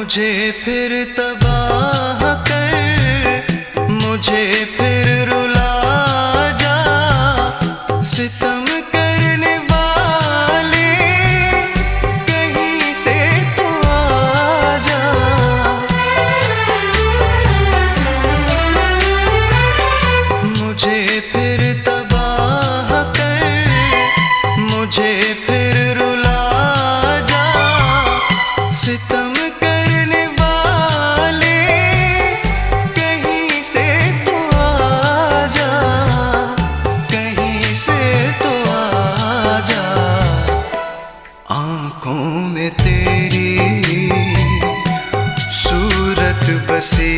मुझे फिर तबाह कर, मुझे फिर रुला जा। सितम करने वाले कहीं से तो आ जा। मुझे फिर तबाह कर, मुझे फिर रुला जा। सितम आँखों में तेरी सूरत बसी